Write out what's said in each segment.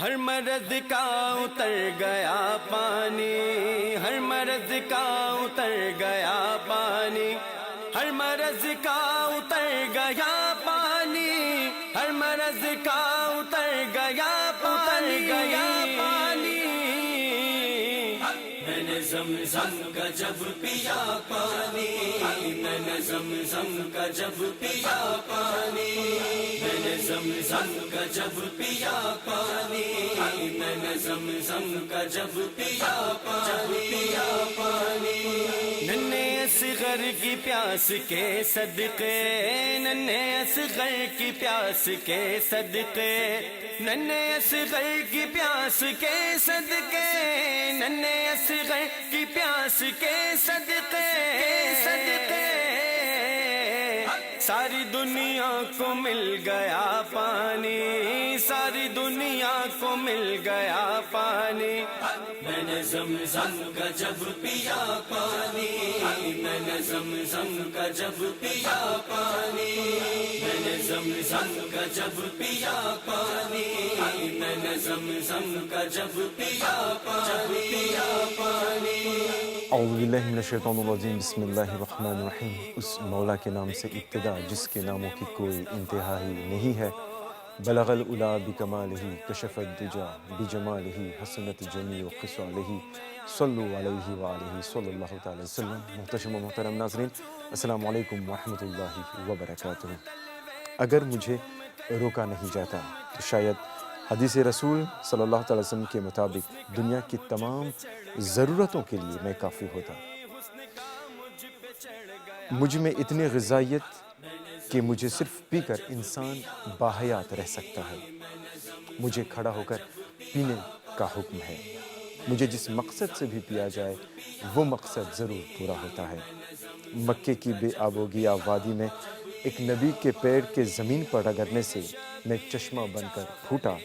ہر مرض کا اتر گیا پانی، ہر مرض کا اتر گیا پانی، ہر مرض کا اتر گیا پانی، ہر مرض کا اتر گیا پانی، میں نے زمزم کا جب پیا پانی، میں نے زمزم کا جب پیا پانی، میں نے زمزم کا جب پیا پانی، میں نے زمزم کا جب پیا پانی، ننھے اصغر کی پیاس کے صدقے، ننھے اصغر کی پیاس کے صدقے، ننھے اصغر کی پیاس کے صدقے، ننھے اصغر کی پیاس کے صدقے، ساری دنیا کو مل گیا پانی، ساری دنیا کو مل گیا پانی، میں نے زمزم کا جب پیا پانی، میں نے زمزم کا جب پیا پانی، میں نے زمزم کا جب پیا پانی، میں نے زمزم کا جب پیا پانی۔ اعوذ باللہ من الشیطان الرجیم، بسم اللہ الرحمن الرحیم۔ اس مولا کے نام سے ابتدا جس کے ناموں کی کوئی انتہا ہی نہیں ہے، بلغ العلا بکمالہ، کشف الدجا بجمالہ، حسنت جمیع خصالہ، صلو علیہ وآلہ صلی اللہ تعالی وسلم۔ محتشم و محترم ناظرین، السلام علیکم ورحمۃ اللہ وبرکاتہ۔ اگر مجھے روکا نہیں جاتا تو شاید حدیث رسول صلی اللہ تعالی وسلم کے مطابق دنیا کی تمام ضرورتوں کے لیے میں کافی ہوتا۔ مجھ میں اتنی غذائیت کہ مجھے صرف پی کر انسان باحیات رہ سکتا ہے۔ مجھے کھڑا ہو کر پینے کا حکم ہے۔ مجھے جس مقصد سے بھی پیا جائے وہ مقصد ضرور پورا ہوتا ہے۔ مکے کی بے آب و گیا وادی میں ایک نبی کے پیر کے زمین پر رگڑنے سے میں چشمہ بن کر پھوٹا،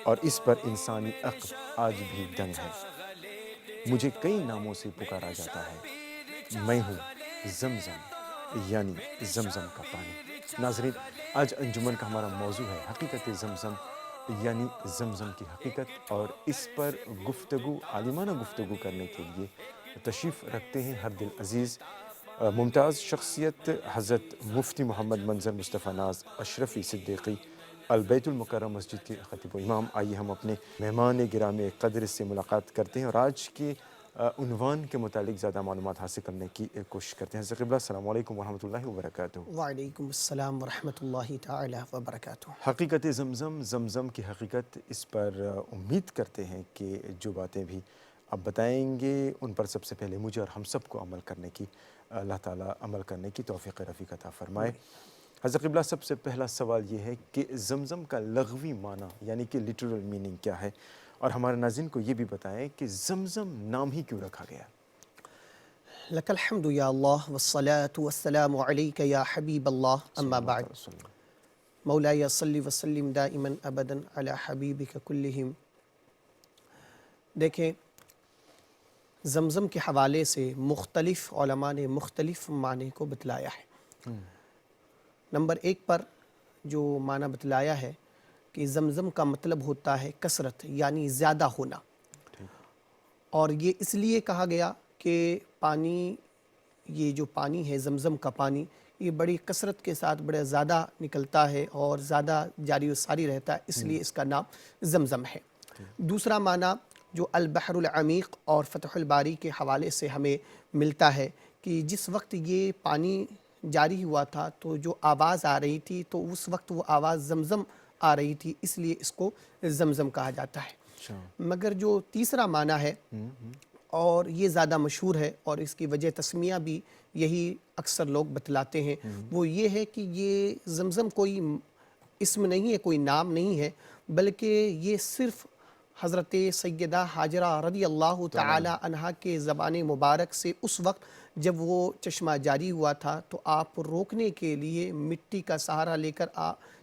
اور اس پر انسانی عقل آج بھی دنگ ہے۔ مجھے کئی ناموں سے پکارا جاتا ہے۔ میں ہوں زمزم، یعنی زمزم کا پانی۔ ناظرین، آج انجمن کا ہمارا موضوع ہے حقیقت زمزم، یعنی زمزم کی حقیقت، اور اس پر گفتگو، عالمانہ گفتگو کرنے کے لیے تشریف رکھتے ہیں ہر دل عزیز ممتاز شخصیت حضرت مفتی محمد منظر مصطفیٰ ناز اشرفی صدیقی، البیت المکرم مسجد کے خطیب و امام۔ آئیے ہم اپنے مہمان گرامی قدر سے ملاقات کرتے ہیں اور آج کے عنوان کے متعلق زیادہ معلومات حاصل کرنے کی کوشش کرتے ہیں۔ حضرت قبلہ، السلام علیکم ورحمۃ اللہ وبرکاتہ۔ وعلیکم السلام ورحمۃ اللہ تعالی وبرکاتہ۔ حقیقت زمزم، زمزم کی حقیقت، اس پر امید کرتے ہیں کہ جو باتیں بھی آپ بتائیں گے ان پر سب سے پہلے مجھے اور ہم سب کو عمل کرنے کی، اللہ تعالیٰ عمل کرنے کی توفیق رفیق عطا فرمائے۔ حضرت قبلہ، سب سے پہلا سوال یہ ہے کہ زمزم کا لغوی معنی یعنی کہ لٹرل میننگ کیا ہے، اور ہمارے ناظرین کو یہ بھی بتائیں کہ زمزم نام ہی کیوں رکھا گیا؟ لک الحمد یا اللہ والصلاة والسلام علیک یا حبیب اللہ، اما بعد۔ مولاي صلی وسلم دائما ابدا علی حبیبک کلہم۔ دیکھیں، زمزم کے حوالے سے مختلف علماء نے مختلف معنی کو بتلایا ہے۔ نمبر ایک پر جو معنی بتلایا ہے کہ زمزم کا مطلب ہوتا ہے کثرت، یعنی زیادہ ہونا، اور یہ اس لیے کہا گیا کہ پانی، یہ جو پانی ہے زمزم کا پانی، یہ بڑی کثرت کے ساتھ بڑے زیادہ نکلتا ہے اور زیادہ جاری و ساری رہتا ہے، اس لیے اس کا نام زمزم ہے۔ دوسرا معنی جو البحر العمیق اور فتح الباری کے حوالے سے ہمیں ملتا ہے کہ جس وقت یہ پانی جاری ہوا تھا تو جو آواز آ رہی تھی تو اس وقت وہ آواز زمزم آ رہی تھی، اس لیے اس کو زمزم کہا جاتا ہے۔ مگر جو تیسرا معنی ہے اور یہ زیادہ مشہور ہے اور اس کی وجہ تسمیہ بھی یہی اکثر لوگ بتلاتے ہیں، وہ یہ ہے کہ یہ زمزم کوئی اسم نہیں ہے، کوئی نام نہیں ہے، بلکہ یہ صرف حضرت سیدہ حاجرہ رضی اللہ تعالی عنہا کے زبان مبارک سے اس وقت جب وہ چشمہ جاری ہوا تھا تو آپ روکنے کے لیے مٹی کا سہارا لے کر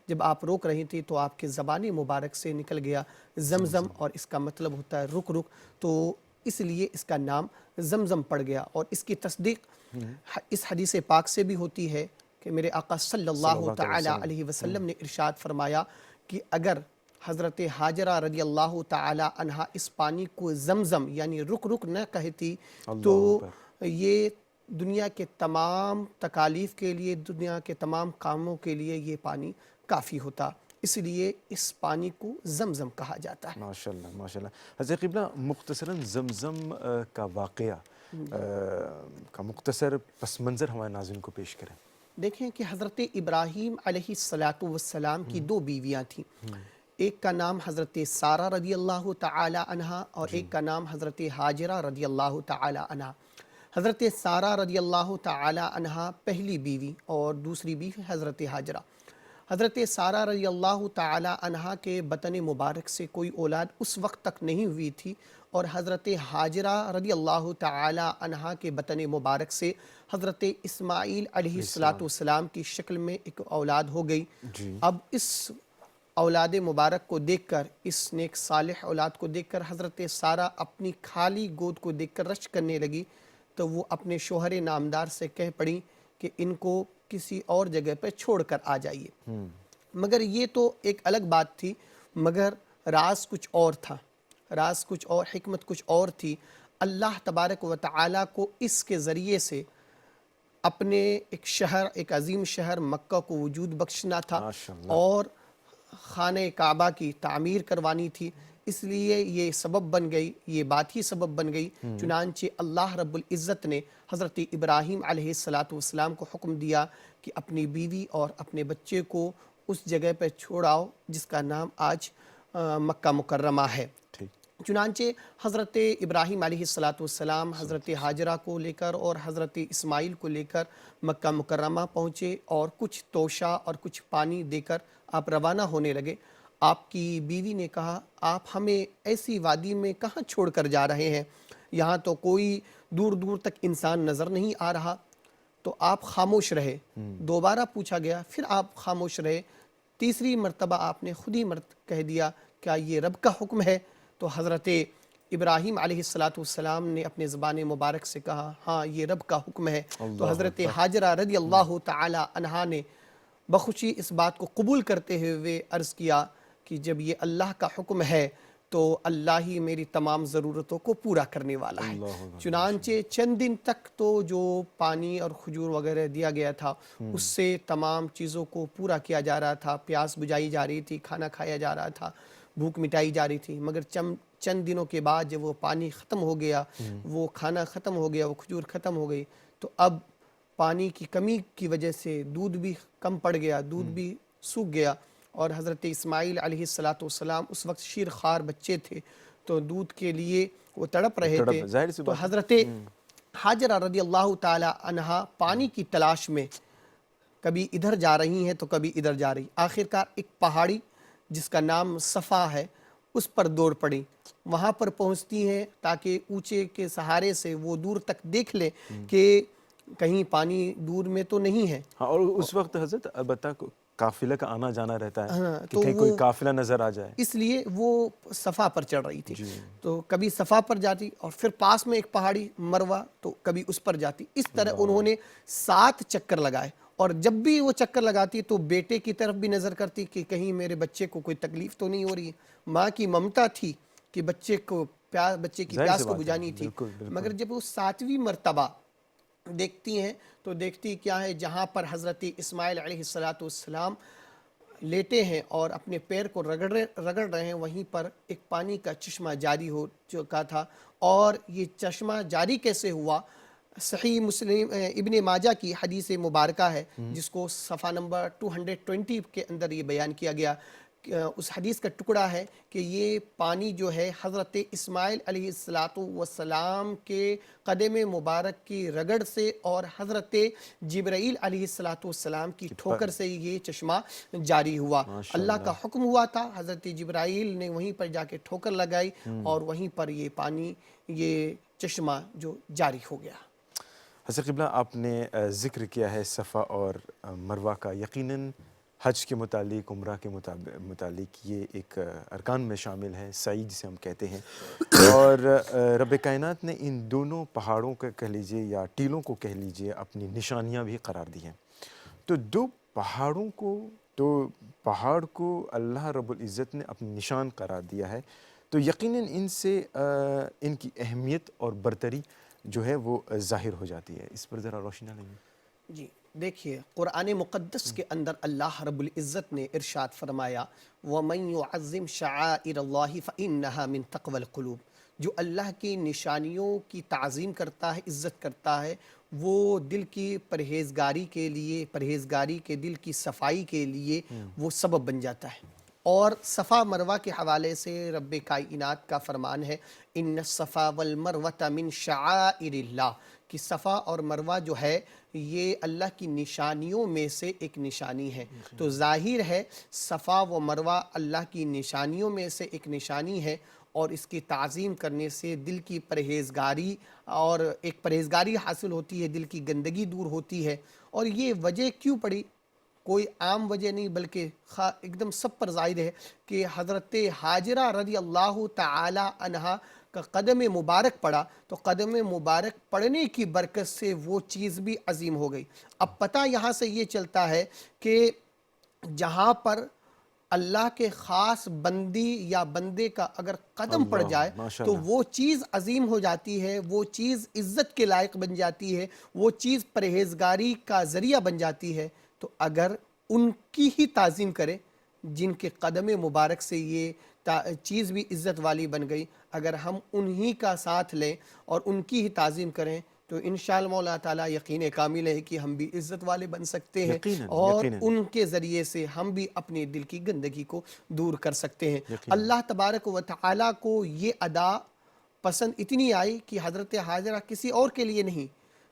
جب آپ روک رہی تھی تو آپ کے زبان مبارک سے نکل گیا زمزم، اور اس کا مطلب ہوتا ہے رک رک، تو اس لیے اس کا نام زمزم پڑ گیا۔ اور اس کی تصدیق اس حدیث پاک سے بھی ہوتی ہے کہ میرے آقا صلی اللہ تعالی علیہ وسلم نے ارشاد فرمایا کہ اگر حضرت حاجرہ رضی اللہ تعالی عنہا اس پانی کو زمزم یعنی رک رک نہ کہتی تو یہ دنیا کے تمام تکالیف کے لیے، دنیا کے تمام کاموں کے لیے یہ پانی کافی ہوتا، اس لیے اس پانی کو زمزم کہا جاتا ہے۔ ماشاءاللہ ماشاءاللہ۔ حضرت قبلہ مختصراً زمزم کا واقعہ کا مختصر پس منظر ہمارے ناظرین کو پیش کریں۔ دیکھیں کہ حضرت ابراہیم علیہ السلام کی دو بیویاں تھیں، ایک کا نام حضرت سارہ رضی اللہ تعالی عنہا اور ایک کا نام حضرت حاجرہ رضی اللہ تعالی عنہا۔ حضرت سارہ رضی اللہ تعالی عنہا پہلی بیوی اور دوسری بیوی حضرت حاجرہ۔ حضرت سارہ رضی اللہ تعالی عنہا کے بطن مبارک سے کوئی اولاد اس وقت تک نہیں ہوئی تھی، اور حضرت حاجرہ رضی اللہ تعالی عنہا کے بطن مبارک سے حضرت اسماعیل علیہ السلام کی شکل میں ایک اولاد ہو گئی۔ اب اس اولاد مبارک کو دیکھ کر، اس نیک صالح اولاد کو دیکھ کر حضرت سارہ اپنی خالی گود کو دیکھ کر رشک کرنے لگی، تو وہ اپنے شوہر نامدار سے کہہ پڑی کہ ان کو کسی اور جگہ پہ چھوڑ کر آ جائیے۔ مگر یہ تو ایک الگ بات تھی، مگر راز کچھ اور تھا، راز کچھ اور، حکمت کچھ اور تھی۔ اللہ تبارک و تعالیٰ کو اس کے ذریعے سے اپنے ایک شہر، ایک عظیم شہر مکہ کو وجود بخشنا تھا اور خانہ کعبہ کی تعمیر کروانی تھی، اس لیے یہ سبب بن گئی، یہ بات ہی سبب بن گئی۔ چنانچہ اللہ رب العزت نے حضرت ابراہیم علیہ السلام کو حکم دیا کہ اپنی بیوی اور اپنے بچے کو اس جگہ پہ چھوڑاؤ جس کا نام آج مکہ مکرمہ ہے۔ چنانچہ حضرت ابراہیم علیہ السلام حضرت حاجرہ کو لے کر اور حضرت اسماعیل کو لے کر مکہ مکرمہ پہنچے اور کچھ توشہ اور کچھ پانی دے کر آپ روانہ ہونے لگے۔ آپ کی بیوی نے کہا، آپ ہمیں ایسی وادی میں کہاں چھوڑ کر جا رہے ہیں؟ یہاں تو کوئی دور دور تک انسان نظر نہیں آ رہا۔ تو آپ خاموش رہے۔ دوبارہ پوچھا گیا، پھر آپ خاموش رہے۔ تیسری مرتبہ آپ نے خود ہی کہہ دیا، کیا یہ رب کا حکم ہے؟ تو حضرت ابراہیم علیہ السلام نے اپنے زبان مبارک سے کہا، ہاں یہ رب کا حکم ہے۔ تو حضرت حاجرہ رضی اللہ تعالی عنہا نے بخوشی اس بات کو قبول کرتے ہوئے عرض کیا کہ جب یہ اللہ کا حکم ہے تو اللہ ہی میری تمام ضرورتوں کو پورا کرنے والا ہے۔ چنانچہ چند دن تک تو جو پانی اور کھجور وغیرہ دیا گیا تھا اس سے تمام چیزوں کو پورا کیا جا رہا تھا، پیاس بجھائی جا رہی تھی، کھانا کھایا جا رہا تھا، بھوک مٹائی جا رہی تھی۔ مگر چند دنوں کے بعد جب وہ پانی ختم ہو گیا، وہ کھانا ختم ہو گیا، وہ کھجور ختم ہو گئی، تو اب پانی کی کمی کی وجہ سے دودھ بھی کم پڑ گیا، دودھ بھی سوکھ گیا، اور حضرت اسماعیل علیہ السلام اس وقت شیر خوار بچے تھے تو دودھ کے لیے وہ تڑپ رہے تھے۔ تو حضرت حاجرہ رضی اللہ تعالی عنہا پانی کی تلاش میں کبھی ادھر جا رہی ہیں تو کبھی ادھر جا رہی، آخرکار ایک پہاڑی جس کا نام صفا ہے اس پر دوڑ پڑی، وہاں پر پہنچتی ہیں تاکہ اونچے کے سہارے سے وہ دور تک دیکھ لیں کہ کہیں پانی دور میں تو نہیں ہے۔ اور اس وقت حضرت البتہ قافلہ کا آنا جانا رہتا ہے کہ کہیں کوئی قافلہ نظر آ جائے، اس لیے وہ صفا پر چڑھ رہی تھی۔ تو کبھی صفا پر جاتی اور پھر پاس میں ایک پہاڑی مروہ، تو کبھی اس پر جاتی۔ اس طرح انہوں نے 7 چکر لگائے، اور جب بھی وہ چکر لگاتی تو بیٹے کی طرف بھی نظر کرتی کہ کہیں میرے بچے کو کوئی تکلیف تو نہیں ہو رہی ہے۔ ماں کی ممتا تھی کہ بچے کی پیاس کو بجھانی تھی، مگر جب وہ 7ویں مرتبہ دیکھتی ہیں تو دیکھتی کیا ہے، جہاں پر حضرت اسماعیل علیہ السلام لیٹے ہیں اور اپنے پیر کو رگڑ رہے ہیں، وہیں پر ایک پانی کا چشمہ جاری ہو چکا تھا۔ اور یہ چشمہ جاری کیسے ہوا؟ صحیح مسلم ابن ماجہ کی حدیث مبارکہ ہے جس کو صفحہ نمبر 220 کے اندر یہ بیان کیا گیا۔ اس حدیث کا ٹکڑا ہے کہ یہ پانی جو ہے حضرت اسماعیل علیہ السلام کے قدم مبارک کی رگڑ سے اور حضرت جبرائیل علیہ السلام کی ٹھوکر سے یہ چشمہ جاری ہوا۔ اللہ کا حکم ہوا تھا، حضرت جبرائیل نے وہیں پر جا کے ٹھوکر لگائی اور وہیں پر یہ پانی، یہ چشمہ جو جاری ہو گیا۔ حضرت قبلہ آپ نے ذکر کیا ہے صفا اور مروہ کا، یقیناً حج کے متعلق، عمرہ کے متعلق یہ ایک ارکان میں شامل ہے، سعی جسے ہم کہتے ہیں، اور رب کائنات نے ان دونوں پہاڑوں کا کہہ لیجئے یا ٹیلوں کو کہہ لیجئے اپنی نشانیاں بھی قرار دی ہیں۔ تو 2 پہاڑوں کو تو پہاڑ کو اللہ رب العزت نے اپنی نشان قرار دیا ہے، تو یقیناً ان سے ان کی اہمیت اور برتری جو ہے وہ ظاہر ہو جاتی ہے۔ اس پر ذرا روشنی ڈالیں گے؟ جی دیکھیے، قرآن مقدس کے اندر اللہ رب العزت نے ارشاد فرمایا وَمَن يُعَظِّمْ شَعَائِرَ اللَّهِ فَإِنَّهَا مِن تَقْوَى الْقُلُوبِ، جو اللہ کی نشانیوں کی تعظیم کرتا ہے، عزت کرتا ہے، وہ دل کی پرہیزگاری کے لیے، پرہیزگاری کے دل کی صفائی کے لیے وہ سبب بن جاتا ہے۔ اور صفا مروہ کے حوالے سے رب کائنات کا فرمان ہے ان الصفا والمروۃ من شعائر اللہ، کہ صفا اور مروہ جو ہے یہ اللہ کی نشانیوں میں سے ایک نشانی ہے۔ تو ظاہر ہے صفا و مروہ اللہ کی نشانیوں میں سے ایک نشانی ہے، اور اس کی تعظیم کرنے سے دل کی پرہیزگاری اور ایک پرہیزگاری حاصل ہوتی ہے، دل کی گندگی دور ہوتی ہے۔ اور یہ وجہ کیوں پڑی؟ کوئی عام وجہ نہیں، بلکہ ایک دم سب پر ظاہر ہے کہ حضرت ہاجرہ رضی اللہ تعالی عنہا کا قدم مبارک پڑا، تو قدم مبارک پڑنے کی برکت سے وہ چیز بھی عظیم ہو گئی۔ اب پتہ یہاں سے یہ چلتا ہے کہ جہاں پر اللہ کے خاص بندی یا بندے کا اگر قدم پڑ جائے تو وہ چیز عظیم ہو جاتی ہے، وہ چیز عزت کے لائق بن جاتی ہے، وہ چیز پرہیزگاری کا ذریعہ بن جاتی ہے۔ تو اگر ان کی ہی تعظیم کرے جن کے قدم مبارک سے یہ چیز بھی عزت والی بن گئی، اگر ہم انہی کا ساتھ لیں اور ان کی ہی تعظیم کریں تو انشاءاللہ مولا تعالیٰ یقین کامل ہے کہ ہم بھی عزت والے بن سکتے ہیں، اور ان کے ذریعے سے ہم بھی اپنے دل کی گندگی کو دور کر سکتے ہیں۔ اللہ تبارک و تعالیٰ کو یہ ادا پسند اتنی آئی کہ حضرت ہاجرہ کسی اور کے لیے نہیں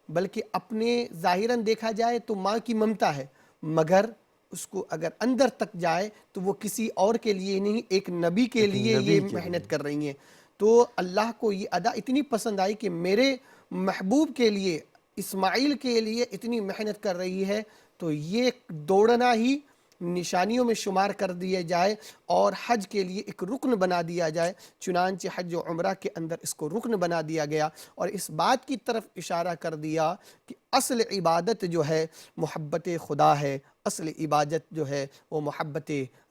بلکہ اپنے ظاہراً دیکھا جائے تو ماں کی ممتا ہے، مگر اس کو اگر اندر تک جائے تو وہ کسی اور کے لیے نہیں، ایک نبی کے لیے یہ محنت کر رہی ہیں۔ تو اللہ کو یہ ادا اتنی پسند آئی کہ میرے محبوب کے لیے، اسماعیل کے لیے اتنی محنت کر رہی ہے، تو یہ دوڑنا ہی نشانیوں میں شمار کر دیا جائے اور حج کے لیے ایک رکن بنا دیا جائے۔ چنانچہ حج و عمرہ کے اندر اس کو رکن بنا دیا گیا، اور اس بات کی طرف اشارہ کر دیا کہ اصل عبادت جو ہے محبت خدا ہے، اصل عبادت جو ہے وہ محبت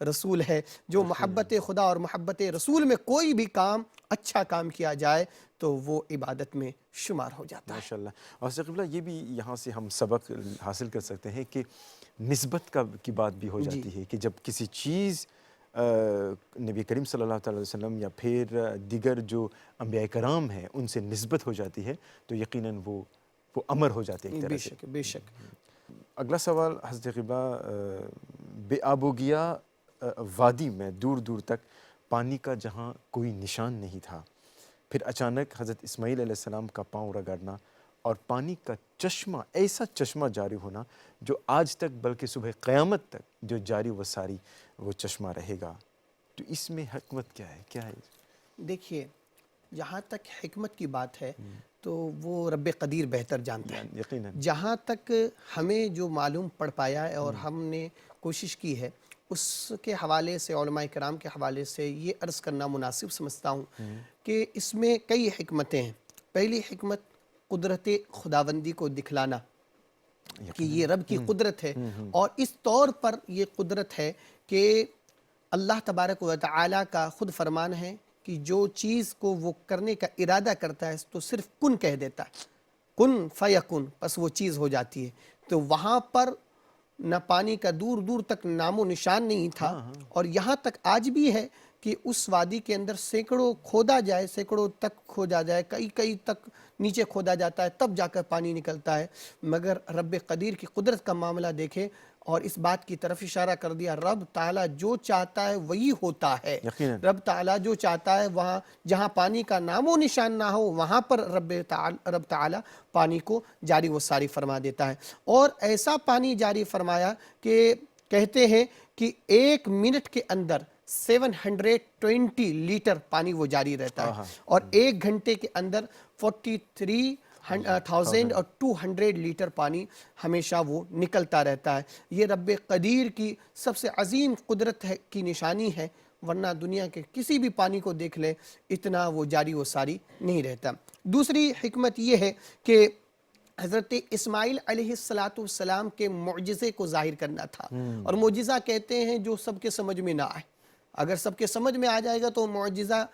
رسول ہے۔ جو محبت خدا اور محبت رسول میں کوئی بھی کام، اچھا کام کیا جائے تو وہ عبادت میں شمار ہو جاتا ہے۔ ماشاءاللہ۔ اور قبلہ یہ بھی یہاں سے ہم سبق حاصل کر سکتے ہیں کہ نسبت کی بات بھی ہو جاتی ہے کہ جب کسی چیز نبی کریم صلی اللہ علیہ وسلم یا پھر دیگر جو انبیاء کرام ہیں ان سے نسبت ہو جاتی ہے تو یقیناً وہ امر ہو جاتے ہیں ایک طرح بے سے۔ شک بے شک۔ اگلا سوال حضرت قبلہ، بے آب و گیا وادی میں دور دور تک پانی کا جہاں کوئی نشان نہیں تھا، پھر اچانک حضرت اسماعیل علیہ السلام کا پاؤں رگڑنا اور پانی کا چشمہ، ایسا چشمہ جاری ہونا جو آج تک بلکہ صبح قیامت تک جو جاری و ساری وہ چشمہ رہے گا، تو اس میں حکمت کیا ہے؟ کیا ہے؟ دیکھیے، جہاں تک حکمت کی بات ہے تو وہ رب قدیر بہتر جانتا ہے۔ یقیناً جہاں تک ہمیں جو معلوم پڑ پایا ہے اور ہم نے کوشش کی ہے اس کے حوالے سے، علماء کرام کے حوالے سے یہ عرض کرنا مناسب سمجھتا ہوں کہ اس میں کئی حکمتیں ہیں۔ پہلی حکمت قدرت خداوندی کو دکھلانا کہ یہ رب کی قدرت ہے، اور اس طور پر یہ قدرت ہے کہ اللہ تبارک و تعالیٰ کا خود فرمان ہے کہ جو چیز کو وہ کرنے کا ارادہ کرتا ہے تو صرف کن کہہ دیتا ہے، کن فیکن، بس وہ چیز ہو جاتی ہے۔ تو وہاں پر نہ پانی کا دور دور تک نام و نشان نہیں تھا، اور یہاں تک آج بھی ہے کہ اس وادی کے اندر سینکڑوں کھودا جائے، سینکڑوں تک کھودا جائے، کئی تک نیچے کھودا جاتا ہے تب جا کر پانی نکلتا ہے، مگر رب قدیر کی قدرت کا معاملہ دیکھیں، اور اس بات کی طرف اشارہ کر دیا رب تعالیٰ جو چاہتا ہے وہی ہوتا ہے۔ رب تعالیٰ جو چاہتا ہے وہاں جہاں پانی کا نام و نشان نہ ہو وہاں پر رب تعالیٰ پانی کو جاری و ساری فرما دیتا ہے، اور ایسا پانی جاری فرمایا کہ کہتے ہیں کہ 1 منٹ کے اندر 720 لیٹر پانی وہ جاری رہتا ہے، اور 1 گھنٹے کے اندر 43,200 لیٹر پانی ہمیشہ وہ نکلتا رہتا ہے۔ یہ رب قدیر کی سب سے عظیم قدرت کی نشانی ہے، ورنہ دنیا کے کسی بھی پانی کو دیکھ لیں اتنا وہ جاری و ساری نہیں رہتا۔ دوسری حکمت یہ ہے کہ حضرت اسماعیل علیہ السلام کے معجزے کو ظاہر کرنا تھا. اور معجزہ کہتے ہیں جو سب کے سمجھ میں نہ آئے. اگر سب کے سمجھ میں آ جائے گا تو معجزہ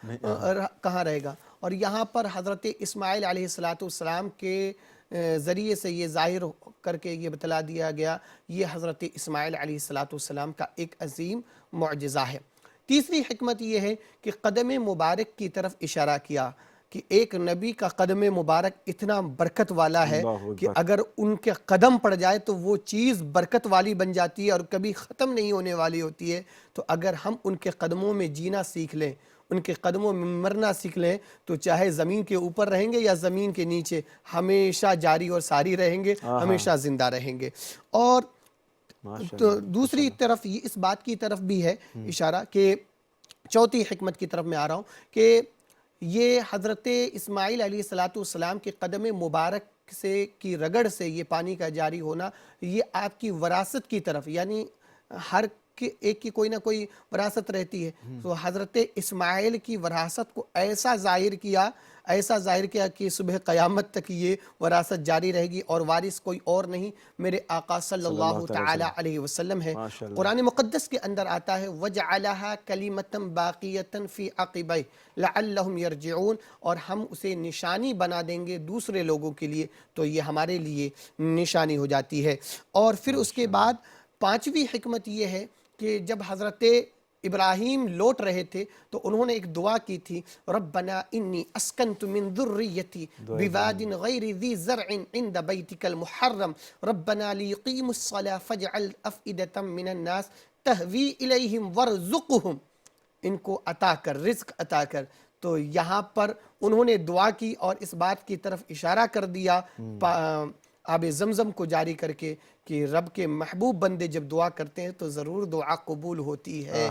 کہاں رہے گا. اور یہاں پر حضرت اسماعیل علیہ السلام کے ذریعے سے یہ ظاہر کر کے یہ بتلا دیا گیا. یہ حضرت اسماعیل علیہ السلام کا ایک عظیم معجزہ ہے. تیسری حکمت یہ ہے کہ قدم مبارک کی طرف اشارہ کیا کہ ایک نبی کا قدم مبارک اتنا برکت والا ہے کہ اگر ان کے قدم پڑ جائے تو وہ چیز برکت والی بن جاتی ہے اور کبھی ختم نہیں ہونے والی ہوتی ہے. تو اگر ہم ان کے قدموں میں جینا سیکھ لیں, ان کے قدموں میں مرنا سیکھ لیں, تو چاہے زمین کے اوپر رہیں گے یا زمین کے نیچے ہمیشہ جاری اور ساری رہیں گے, ہمیشہ زندہ رہیں گے. اور تو دوسری طرف یہ اس بات کی طرف بھی ہے اشارہ کہ چوتھی حکمت کی طرف میں آ رہا ہوں کہ یہ حضرت اسماعیل علیہ السلام کے قدم مبارک سے کی رگڑ سے یہ پانی کا جاری ہونا, یہ آپ کی وراثت کی طرف, یعنی ہر ایک کی کوئی نہ کوئی وراثت رہتی ہے. تو حضرت اسماعیل کی وراثت کو ایسا ظاہر کیا کہ صبح قیامت تک یہ وراثت جاری رہے گی, اور وارث کوئی اور نہیں, میرے آقا صلی اللہ تعالی علیہ وسلم ہے. قرآن مقدس کے اندر آتا ہے وَجَعَلَهَا كَلِمَةً بَاقِيَةً فِي عَقِبَيْهِ لَعَلَّهُمْ يَرْجِعُونَ, اور ہم اسے نشانی بنا دیں گے دوسرے لوگوں کے لیے, تو یہ ہمارے لیے نشانی ہو جاتی ہے. اور پھر اس کے بعد پانچویں حکمت یہ ہے کہ جب حضرت ابراہیم لوٹ رہے تھے تو انہوں نے ایک دعا کی تھی, ربنا انی اسکنت من ذریتی بواد غیر ذی زرع عند بیتک المحرم ربنا لیقیموا الصلاة فاجعل افئدة من الناس تہوی الیہم وارزقہم, ان کو عطا کر, رزق عطا کر. تو یہاں پر انہوں نے دعا کی اور اس بات کی طرف اشارہ کر دیا آب زمزم کو جاری کر کے کہ رب کے محبوب بندے جب دعا کرتے ہیں تو ضرور دعا قبول ہوتی ہے.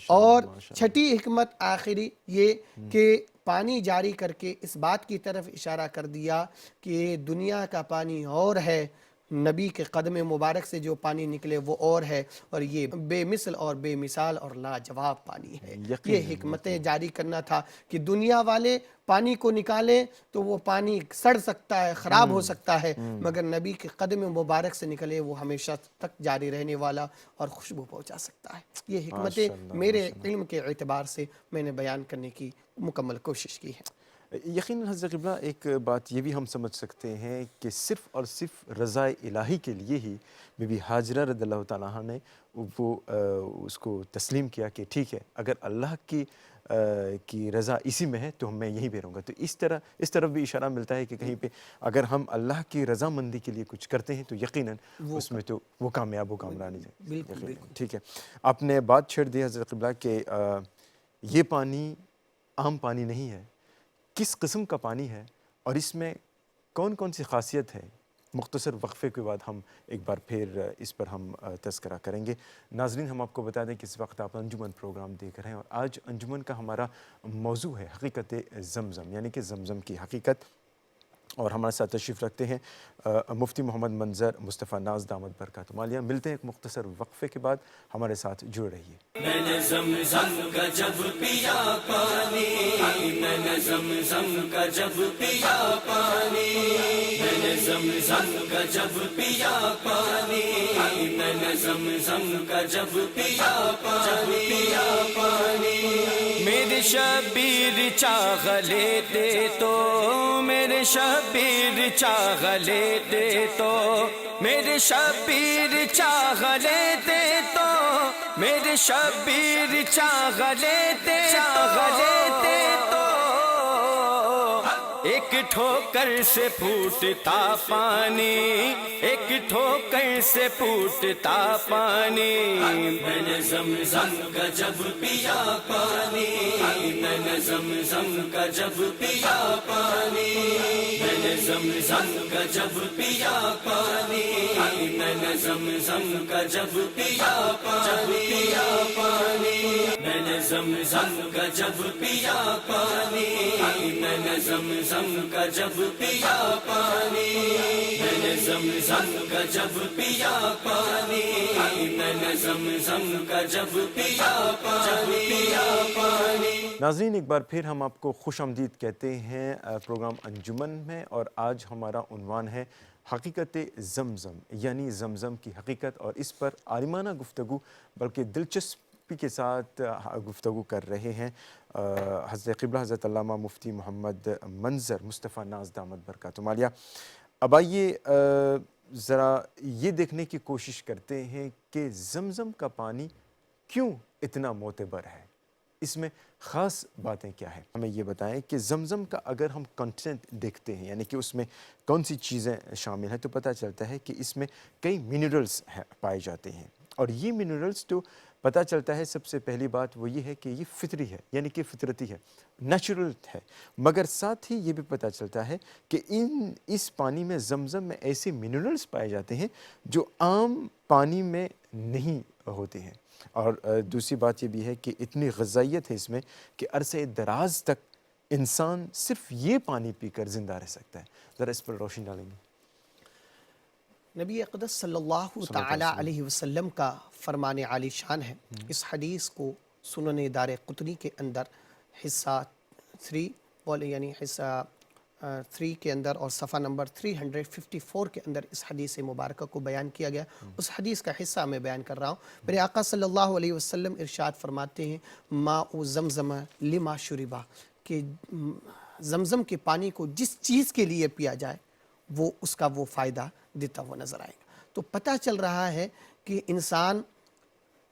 اور چھٹی حکمت آخری یہ کہ پانی جاری کر کے اس بات کی طرف اشارہ کر دیا کہ دنیا کا پانی اور ہے, نبی کے قدم مبارک سے جو پانی نکلے وہ اور ہے, اور یہ بے مثل اور بے مثال اور لاجواب پانی ہے. یہ حکمتیں جاری کرنا تھا کہ دنیا والے پانی کو نکالیں تو وہ پانی سڑ سکتا ہے, خراب ہو سکتا ہے, مگر نبی کے قدم مبارک سے نکلے وہ ہمیشہ تک جاری رہنے والا اور خوشبو پہنچا سکتا ہے. یہ حکمتیں میرے علم کے اعتبار سے میں نے بیان کرنے کی مکمل کوشش کی ہے. یقیناً حضرت قبلہ ایک بات یہ بھی ہم سمجھ سکتے ہیں کہ صرف اور صرف رضا الہی کے لیے ہی بی بی ہاجرہ رضی اللہ تعالیٰ عنہ نے وہ اس کو تسلیم کیا کہ ٹھیک ہے, اگر اللہ کی رضا اسی میں ہے تو میں یہیں پہ رہوں گا. تو اس طرف بھی اشارہ ملتا ہے کہ کہیں پہ اگر ہم اللہ کی رضا مندی کے لیے کچھ کرتے ہیں تو یقیناً اس میں تو وہ کامیاب و کامرانی ہے. ٹھیک ہے, آپ نے بات چھیڑ دی حضرت قبلہ کہ یہ پانی عام پانی نہیں ہے, کس قسم کا پانی ہے اور اس میں کون کون سی خاصیت ہے. مختصر وقفے کے بعد ہم ایک بار پھر اس پر ہم تذکرہ کریں گے. ناظرین, ہم آپ کو بتا دیں کہ اس وقت آپ انجمن پروگرام دیکھ رہے ہیں, اور آج انجمن کا ہمارا موضوع ہے حقیقت زمزم, یعنی کہ زمزم کی حقیقت. اور ہمارے ساتھ تشریف رکھتے ہیں مفتی محمد منظر مصطفیٰ ناز دامت برکاتہم عالیہ. ملتے ہیں ایک مختصر وقفے کے بعد, ہمارے ساتھ جڑ رہیے. میں نے زمزم کا جب پیا پانی, میں نے زمزم کا جب پیا پانی, میں نے زمزم کا جب پیا پانی, میں نے زمزم کا جب پیا پانی. میرے شبیر چاغ لیتے تو, میرے شبیر چاغ لیتے تو, میرے شبیر چاغ لیتے تو, میرے شبیر چاغ لیتے تو, ایک ٹھوکر سے پھوٹتا پانی, ایک ٹھوکر سے پھوٹتا پانی. میں نے زمزم کا جب پیا پانی, میں نے زمزم کا جب پیا پانی, میں نے زمزم کا جب پیا پانی, میں نے زمزم کا جب پیا پانی, میں نے زمزم کا جب پیا پانی, میں نے زمزم کا جب پیا پانی, میں نے زمزم کا جب پیا پانی میں نے زمزم کا جب پیا پانی ناظرین، ایک بار پھر ہم آپ کو خوش آمدید کہتے ہیں پروگرام انجمن میں، اور آج ہمارا عنوان ہے حقیقت زمزم، یعنی زمزم کی حقیقت، اور اس پر عالمانہ گفتگو بلکہ دلچسپی کے ساتھ گفتگو کر رہے ہیں حضرت قبلہ حضرت علامہ مفتی محمد منظر مصطفیٰ ناز دامت برکاتہم عالیہ۔ اب آئیے ذرا یہ دیکھنے کی کوشش کرتے ہیں کہ زمزم کا پانی کیوں اتنا معتبر ہے، اس میں خاص باتیں کیا ہیں۔ ہمیں یہ بتائیں کہ زمزم کا اگر ہم کنٹینٹ دیکھتے ہیں، یعنی کہ اس میں کون سی چیزیں شامل ہیں، تو پتہ چلتا ہے کہ اس میں کئی منرلز پائے جاتے ہیں، اور یہ منرلز تو پتہ چلتا ہے سب سے پہلی بات وہ یہ ہے کہ یہ فطری ہے، یعنی کہ فطرتی ہے، نیچرل ہے، مگر ساتھ ہی یہ بھی پتہ چلتا ہے کہ اس پانی میں زمزم میں ایسے منرلز پائے جاتے ہیں جو عام پانی میں نہیں ہوتے ہیں، اور دوسری بات یہ بھی ہے کہ اتنی غذائیت ہے اس میں کہ عرصہ دراز تک انسان صرف یہ پانی پی کر زندہ رہ سکتا ہے۔ ذرا اس پر روشنی ڈالیں گے۔ نبی اقدس صلی اللہ تعالی علیہ وسلم کا فرمان عالی شان ہے۔ اس حدیث کو سنن دار قطنی کے اندر حصہ 3 یعنی حصہ 3 کے اندر اور صفحہ نمبر 354 کے اندر اس حدیث مبارکہ کو بیان کیا گیا۔ اس حدیث کا حصہ میں بیان کر رہا ہوں۔ میرے آقا صلی اللہ علیہ وسلم ارشاد فرماتے ہیں ماء زمزم لما شربا، کہ زمزم کے پانی کو جس چیز کے لیے پیا جائے وہ اس کا وہ فائدہ دیتا ہوا نظر آئے گا۔ تو پتہ چل رہا ہے کہ انسان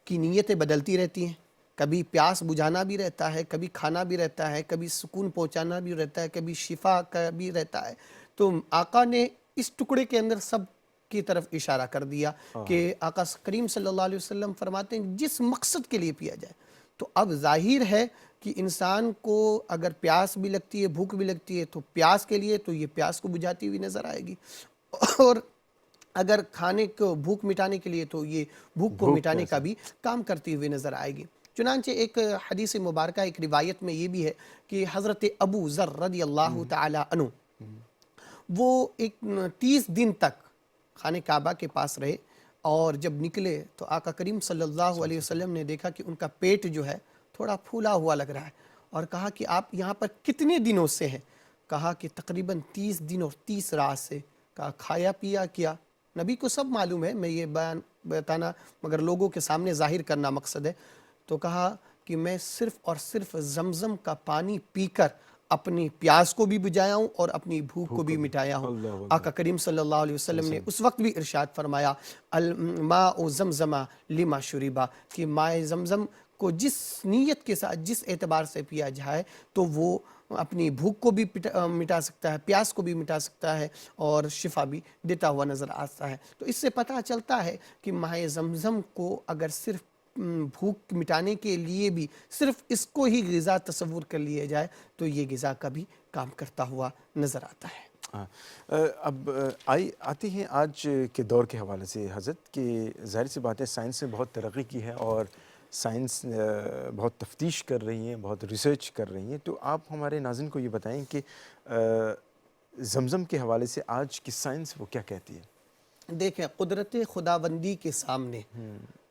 کی نیتیں بدلتی رہتی ہیں، کبھی پیاس بجھانا بھی رہتا ہے، کبھی کھانا بھی رہتا ہے، کبھی سکون پہنچانا بھی رہتا ہے، کبھی شفا کا بھی رہتا ہے۔ تو آقا نے اس ٹکڑے کے اندر سب کی طرف اشارہ کر دیا کہ آقا کریم صلی اللہ علیہ وسلم فرماتے ہیں جس مقصد کے لیے پیا جائے۔ تو اب ظاہر ہے کہ انسان کو اگر پیاس بھی لگتی ہے، بھوک بھی لگتی ہے، تو پیاس کے لیے تو یہ پیاس کو بجھاتی ہوئی نظر آئے گی، اور اگر کھانے کو بھوک مٹانے کے لیے تو یہ بھوک کو مٹانے کا بھی کام کرتی ہوئی نظر آئے گی۔ چنانچہ ایک حدیث مبارکہ ایک روایت میں یہ بھی ہے کہ حضرت ابو ذر رضی اللہ تعالی عنہ وہ 30 دن تک خانہ کعبہ کے پاس رہے، اور جب نکلے تو آقا کریم صلی اللہ علیہ وسلم نے دیکھا کہ ان کا پیٹ جو ہے تھوڑا پھولا ہوا لگ رہا ہے، اور کہا کہ آپ یہاں پر کتنے دنوں سے ہیں؟ کہا کہ تقریباً 30 دن اور 30 رات سے۔ کہا کھایا پیا کیا؟ نبی کو سب معلوم ہے، میں یہ بیان بتانا مگر لوگوں کے سامنے ظاہر کرنا مقصد ہے۔ تو کہا کہ میں صرف اور صرف زمزم کا پانی پی کر اپنی پیاس کو بھی بجھایا ہوں اور اپنی بھوک کو بھی مٹایا ہوں۔ آقا کریم صلی اللہ علیہ وسلم نے اس وقت بھی ارشاد فرمایا الماء زمزم لما شربا، کہ مائے زمزم کو جس نیت کے ساتھ جس اعتبار سے پیا جائے تو وہ اپنی بھوک کو بھی مٹا سکتا ہے، پیاس کو بھی مٹا سکتا ہے، اور شفا بھی دیتا ہوا نظر آتا ہے۔ تو اس سے پتہ چلتا ہے کہ مائے زمزم کو اگر صرف بھوک مٹانے کے لیے بھی صرف اس کو ہی غذا تصور کر لیا جائے تو یہ غذا کا بھی کام کرتا ہوا نظر آتا ہے۔ اب آتے ہیں آج کے دور کے حوالے سے حضرت، کہ ظاہر سی بات ہے سائنس نے بہت ترقی کی ہے، اور سائنس بہت تفتیش کر رہی ہیں، بہت ریسرچ کر رہی ہیں، تو آپ ہمارے ناظرین کو یہ بتائیں کہ زمزم کے حوالے سے آج کی سائنس وہ کیا کہتی ہے؟ دیکھیں، قدرت خداوندی کے سامنے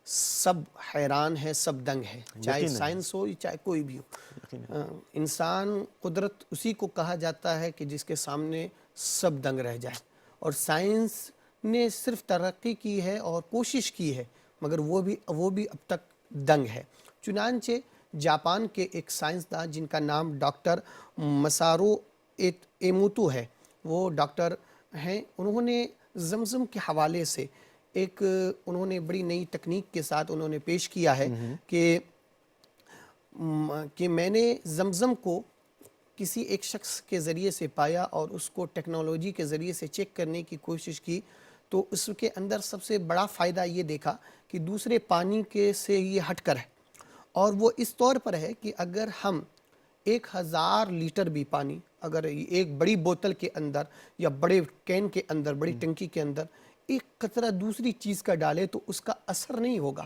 سب حیران ہے، سب دنگ ہے، چاہے سائنس ہو چاہے کوئی بھی ہو۔ انسان قدرت اسی کو کہا جاتا ہے کہ جس کے سامنے سب دنگ رہ جائے، اور سائنس نے صرف ترقی کی ہے اور کوشش کی ہے، مگر وہ بھی اب تک دنگ ہے۔ چنانچہ جاپان کے ایک سائنسدان جن کا نام ڈاکٹر مسارو ایموتو ہے، وہ ڈاکٹر ہیں، انہوں نے زمزم کے حوالے سے انہوں نے بڑی نئی تکنیک کے ساتھ انہوں نے پیش کیا ہے کہ میں نے زمزم کو کسی ایک شخص کے ذریعے سے پایا اور اس کو ٹیکنالوجی کے ذریعے سے چیک کرنے کی کوشش کی، تو اس کے اندر سب سے بڑا فائدہ یہ دیکھا کہ دوسرے پانی کے سے یہ ہٹ کر ہے، اور وہ اس طور پر ہے کہ اگر ہم 1000 لیٹر بھی پانی اگر ایک بڑی بوتل کے اندر یا بڑے کین کے اندر، بڑی ٹنکی کے اندر ایک قطرہ دوسری چیز کا ڈالے تو اس کا اثر نہیں ہوگا،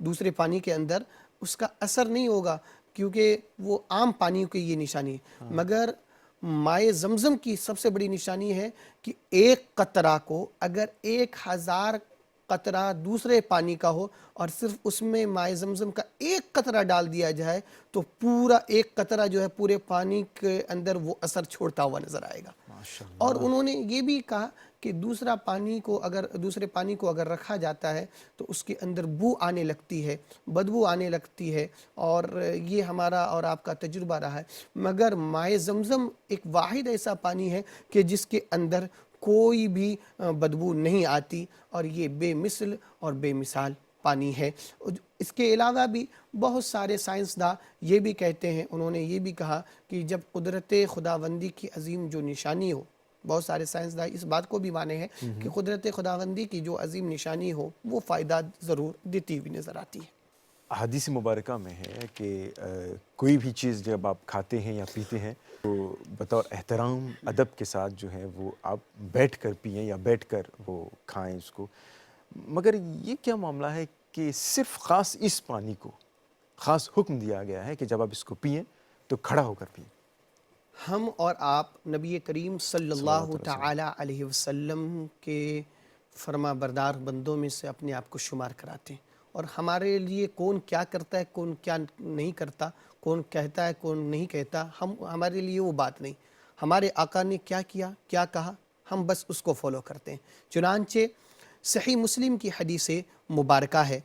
دوسرے پانی کے اندر اس کا اثر نہیں ہوگا، کیونکہ وہ عام پانی کی یہ نشانی ہے۔ مگر مائے زمزم کی سب سے بڑی نشانی ہے کہ ایک قطرہ کو اگر 1000 قطرہ دوسرے پانی کا ہو اور صرف اس میں مائے زمزم کا ایک قطرہ ڈال دیا جائے تو پورا ایک قطرہ جو ہے پورے پانی کے اندر وہ اثر چھوڑتا ہوا نظر آئے گا۔ اور انہوں نے یہ بھی کہا کہ دوسرے پانی کو اگر رکھا جاتا ہے تو اس کے اندر بو آنے لگتی ہے، بدبو آنے لگتی ہے، اور یہ ہمارا اور آپ کا تجربہ رہا ہے، مگر مائے زمزم ایک واحد ایسا پانی ہے کہ جس کے اندر کوئی بھی بدبو نہیں آتی، اور یہ بے مثل اور بے مثال پانی ہے۔ اس کے علاوہ بھی بہت سارے سائنسداں یہ بھی کہتے ہیں، انہوں نے یہ بھی کہا کہ جب قدرت خداوندی کی عظیم جو نشانی ہو، بہت سارے سائنسداں اس بات کو بھی مانے ہیں کہ قدرت خداوندی کی جو عظیم نشانی ہو وہ فائدہ ضرور دیتی ہوئی نظر آتی ہے۔ حدیث مبارکہ میں ہے کہ کوئی بھی چیز جب آپ کھاتے ہیں یا پیتے ہیں تو بطور احترام ادب کے ساتھ جو ہے وہ آپ بیٹھ کر پئیں یا بیٹھ کر وہ کھائیں اس کو، مگر یہ کیا معاملہ ہے کہ صرف خاص اس پانی کو خاص حکم دیا گیا ہے کہ جب آپ اس کو پئیں تو کھڑا ہو کر پئیں؟ ہم اور آپ نبی کریم صلی اللہ تعالی علیہ وسلم کے فرما بردار بندوں میں سے اپنے آپ کو شمار کراتے ہیں، اور ہمارے لیے کون کیا کرتا ہے، کون کیا نہیں کرتا، کون کہتا ہے، کون نہیں کہتا، ہمارے لیے وہ بات نہیں۔ ہمارے آقا نے کیا کیا، کیا کہا، ہم بس اس کو فالو کرتے ہیں۔ چنانچہ صحیح مسلم کی حدیث مبارکہ ہے،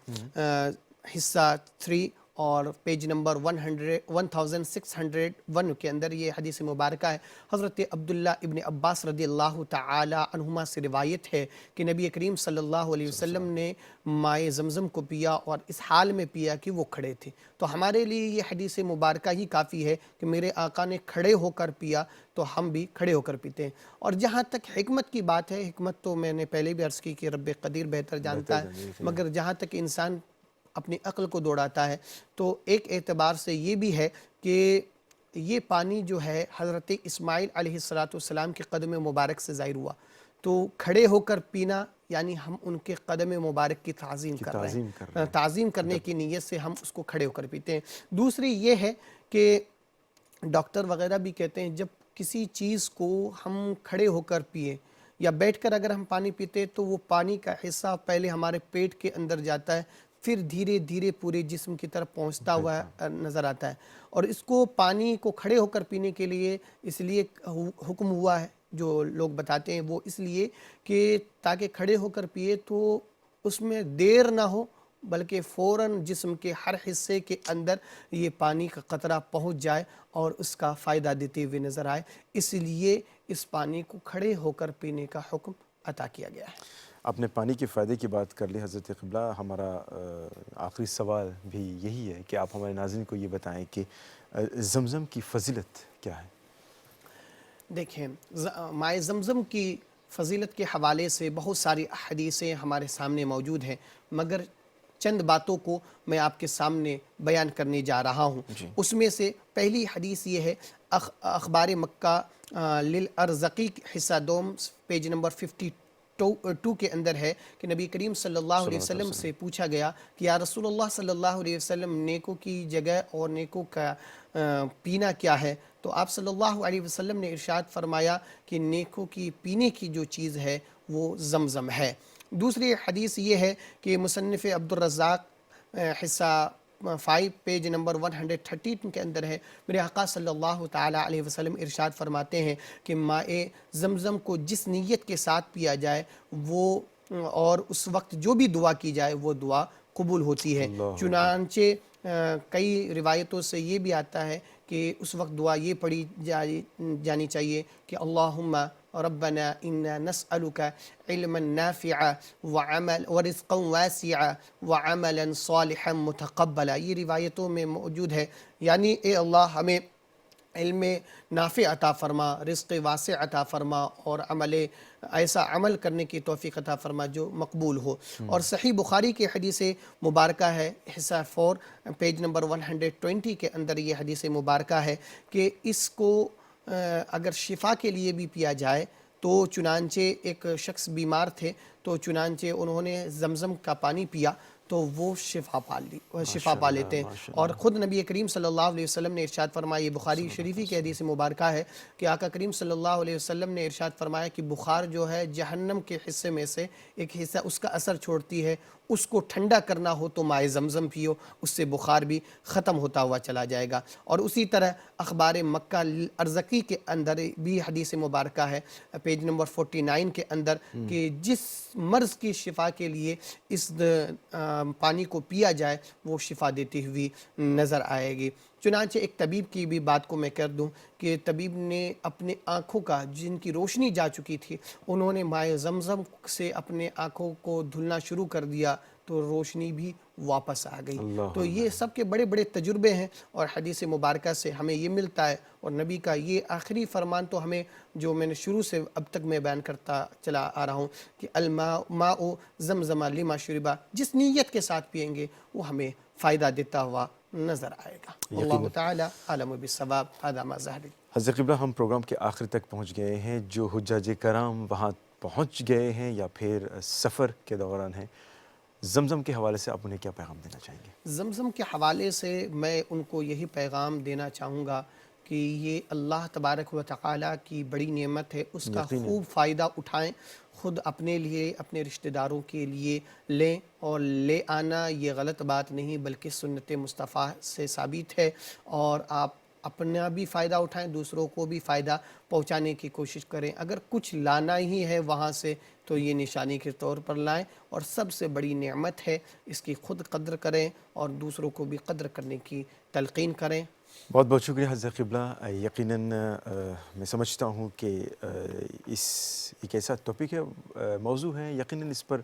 حصہ 3 اور پیج نمبر 1601 کے اندر یہ حدیث مبارکہ ہے۔ حضرت عبداللہ ابن عباس رضی اللہ تعالی عنہما سے روایت ہے کہ نبی کریم صلی اللہ علیہ وسلم نے مائے زمزم کو پیا، اور اس حال میں پیا کہ وہ کھڑے تھے۔ تو ہمارے لیے یہ حدیث مبارکہ ہی کافی ہے کہ میرے آقا نے کھڑے ہو کر پیا تو ہم بھی کھڑے ہو کر پیتے ہیں۔ اور جہاں تک حکمت کی بات ہے، حکمت تو میں نے پہلے بھی عرض کی کہ رب قدیر بہتر جانتا ہے، مگر جہاں تک انسان اپنی عقل کو دوڑاتا ہے تو ایک اعتبار سے یہ بھی ہے کہ یہ پانی جو ہے حضرت اسماعیل علیہ السلام کے قدم مبارک سے ظاہر ہوا، تو کھڑے ہو کر پینا یعنی ہم ان کے قدم مبارک کی تعظیم کر رہے ہیں، تعظیم کرنے کی نیت سے ہم اس کو کھڑے ہو کر پیتے ہیں۔ دوسری یہ ہے کہ ڈاکٹر وغیرہ بھی کہتے ہیں جب کسی چیز کو ہم کھڑے ہو کر پیئیں یا بیٹھ کر اگر ہم پانی پیتے ہیں تو وہ پانی کا حصہ پہلے ہمارے پیٹ کے اندر جاتا ہے، پھر دھیرے دھیرے پورے جسم کی طرف پہنچتا ہوا نظر آتا ہے۔ اور اس کو پانی کو کھڑے ہو کر پینے کے لیے اس لیے حکم ہوا ہے، جو لوگ بتاتے ہیں وہ اس لیے کہ تاکہ کھڑے ہو کر پیے تو اس میں دیر نہ ہو، بلکہ فوراً جسم کے ہر حصے کے اندر یہ پانی کا قطرہ پہنچ جائے اور اس کا فائدہ دیتے ہوئے نظر آئے، اس لیے اس پانی کو کھڑے ہو کر پینے کا حکم عطا کیا گیا ہے۔ آپ نے پانی کے فائدے کی بات کر لی حضرت قبلہ، ہمارا آخری سوال بھی یہی ہے کہ آپ ہمارے ناظرین کو یہ بتائیں کہ زمزم کی فضیلت کیا ہے؟ دیکھیں، مائے زمزم کی فضیلت کے حوالے سے بہت ساری حدیثیں ہمارے سامنے موجود ہیں، مگر چند باتوں کو میں آپ کے سامنے بیان کرنے جا رہا ہوں۔ اس میں سے پہلی حدیث یہ ہے، اخبار مکہ للارزقی حصہ 2 پیج نمبر 52 کے اندر ہے کہ نبی کریم صلی اللہ علیہ وسلم سے پوچھا گیا کہ یا رسول اللہ صلی اللہ علیہ وسلم، نیکوں کی جگہ اور نیکوں کا پینا کیا ہے؟ تو آپ صلی اللہ علیہ وسلم نے ارشاد فرمایا کہ نیکوں کی پینے کی جو چیز ہے وہ زمزم ہے۔ دوسری حدیث یہ ہے کہ مصنف عبدالرزاق حصہ 5 پیج نمبر 132 کے اندر ہے، میرے آقا صلی اللہ تعالی علیہ وسلم ارشاد فرماتے ہیں کہ مائے زمزم کو جس نیت کے ساتھ پیا جائے وہ اور اس وقت جو بھی دعا کی جائے وہ دعا قبول ہوتی ہے۔ چنانچہ کئی روایتوں سے یہ بھی آتا ہے کہ اس وقت دعا یہ پڑھی جانی چاہیے کہ اللہم ربنا انا نسألک علما نافعا ورزقا واسعا وعملا صالحا متقبلا۔ یہ روایتوں میں موجود ہے، یعنی اے اللہ ہمیں علم نافع عطا فرما، رزق واسع عطا فرما، اور ایسا عمل کرنے کی توفیق عطا فرما جو مقبول ہو۔ اور صحیح بخاری کی حدیث مبارکہ ہے، حصہ 4 پیج نمبر 120 کے اندر یہ حدیث مبارکہ ہے کہ اس کو اگر شفا کے لیے بھی پیا جائے تو چنانچہ ایک شخص بیمار تھے تو چنانچہ انہوں نے زمزم کا پانی پیا تو وہ شفا پا لیتے ہیں. اور خود نبی کریم صلی اللہ علیہ وسلم نے ارشاد فرمایا، یہ بخاری شریفی کی حدیث مبارکہ ہے کہ آقا کریم صلی اللہ علیہ وسلم نے ارشاد فرمایا کہ بخار جو ہے جہنم کے حصے میں سے ایک حصہ اس کا اثر چھوڑتی ہے، اس کو ٹھنڈا کرنا ہو تو مائے زمزم پیو، اس سے بخار بھی ختم ہوتا ہوا چلا جائے گا. اور اسی طرح اخبار مکہ ارزقی کے اندر بھی حدیث مبارکہ ہے پیج نمبر 49 کے اندر کہ جس مرض کی شفا کے لیے اس پانی کو پیا جائے وہ شفا دیتی ہوئی نظر آئے گی. چنانچہ ایک طبیب کی بھی بات کو میں کر دوں کہ طبیب نے اپنے آنکھوں کا جن کی روشنی جا چکی تھی، انہوں نے مائے زمزم سے اپنے آنکھوں کو دھلنا شروع کر دیا تو روشنی بھی واپس آ گئی. تو یہ سب کے بڑے بڑے تجربے ہیں اور حدیث مبارکہ سے ہمیں یہ ملتا ہے. اور نبی کا یہ آخری فرمان تو ہمیں جو میں نے شروع سے اب تک میں بیان کرتا چلا آ رہا ہوں کہ الماء زمزم لما شربا، جس نیت کے ساتھ پیئیں گے وہ ہمیں فائدہ دیتا ہوا نظر آئے گا. اللہ تعالی عالم بالصواب. هذا ما ظهر. حضرت قبلہ، ہم پروگرام کے آخر تک پہنچ گئے ہیں. جو حجاج کرام وہاں پہنچ گئے ہیں یا پھر سفر کے دوران ہیں، زمزم کے حوالے سے آپ انہیں کیا پیغام دینا چاہیں گے؟ زمزم کے حوالے سے میں ان کو یہی پیغام دینا چاہوں گا کہ یہ اللہ تبارک و تعالی کی بڑی نعمت ہے، اس کا خوب فائدہ اٹھائیں. خود اپنے لیے، اپنے رشتہ داروں کے لیے لیں، اور لے آنا یہ غلط بات نہیں بلکہ سنت مصطفیٰ سے ثابت ہے. اور آپ اپنا بھی فائدہ اٹھائیں، دوسروں کو بھی فائدہ پہنچانے کی کوشش کریں. اگر کچھ لانا ہی ہے وہاں سے تو یہ نشانی کے طور پر لائیں، اور سب سے بڑی نعمت ہے، اس کی خود قدر کریں اور دوسروں کو بھی قدر کرنے کی تلقین کریں. بہت بہت شکریہ حضرت قبلہ. یقیناً میں سمجھتا ہوں کہ ایک ایسا ٹاپک ہے، موضوع ہے، یقیناً اس پر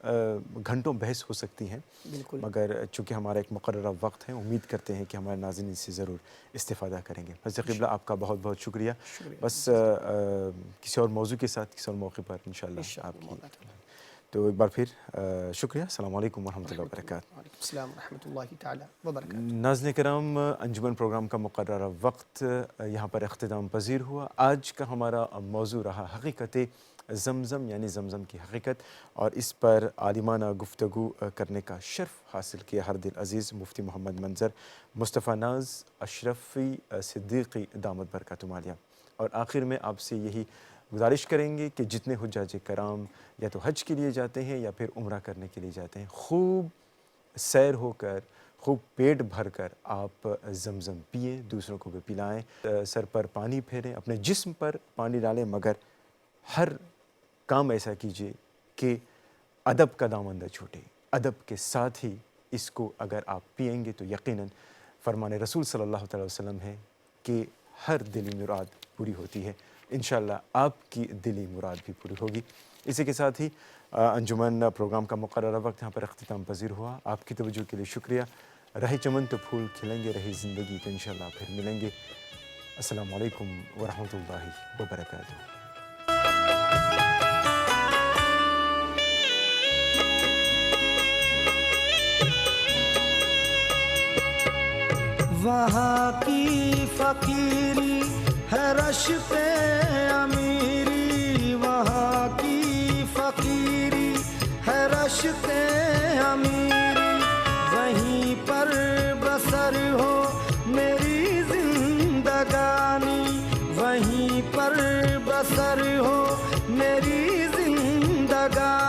گھنٹوں بحث ہو سکتی ہیں، بالکل، مگر چونکہ ہمارا ایک مقررہ وقت ہے، امید کرتے ہیں کہ ہمارے ناظرین اس سے ضرور استفادہ کریں گے. حضرت قبلہ، آپ کا بہت بہت شکریہ. بس کسی اور موضوع کے ساتھ کسی اور موقع پر انشاءاللہ آپ کی. تو ایک بار پھر شکریہ. السلام علیکم ورحمۃ اللہ وبرکاتہ. وعلیکم السلام ورحمۃ اللہ تعالی وبرکاتہ. ناظرین کرام، انجمن پروگرام کا مقررہ وقت یہاں پر اختتام پذیر ہوا. آج کا ہمارا موضوع رہا حقیقت زمزم، یعنی زمزم کی حقیقت، اور اس پر عالمانہ گفتگو کرنے کا شرف حاصل کیا ہر دل عزیز مفتی محمد منظر مصطفیٰ ناز اشرفی صدیقی دامت برکاتہ عالیہ. اور آخر میں آپ سے یہی گزارش کریں گے کہ جتنے حجاج کرام یا تو حج کے لیے جاتے ہیں یا پھر عمرہ کرنے کے لیے جاتے ہیں، خوب سیر ہو کر، خوب پیٹ بھر کر آپ زمزم پئیں، دوسروں کو بھی پلائیں. سر پر پانی پھیریں، اپنے جسم پر پانی ڈالیں، مگر ہر کام ایسا کیجیے کہ ادب کا دامن نہ چھوٹے. ادب کے ساتھ ہی اس کو اگر آپ پئیں گے تو یقیناً فرمان رسول صلی اللہ تعالی وسلم ہے کہ ہر دلی مراد پوری ہوتی ہے. انشاءاللہ آپ کی دلی مراد بھی پوری ہوگی. اسی کے ساتھ ہی انجمن پروگرام کا مقررہ وقت یہاں پر اختتام پذیر ہوا. آپ کی توجہ کے لیے شکریہ. رہے چمن تو پھول کھلیں گے، رہی زندگی تو انشاءاللہ پھر ملیں گے. السلام علیکم ورحمۃ اللہ وبرکاتہ. وہاں کی فقیری ہے رشک امیری، وہاں کی فقیری ہے رشک امیری، وہیں پر بسر ہو میری زندگانی، وہیں پر بسر ہو میری زندگانی.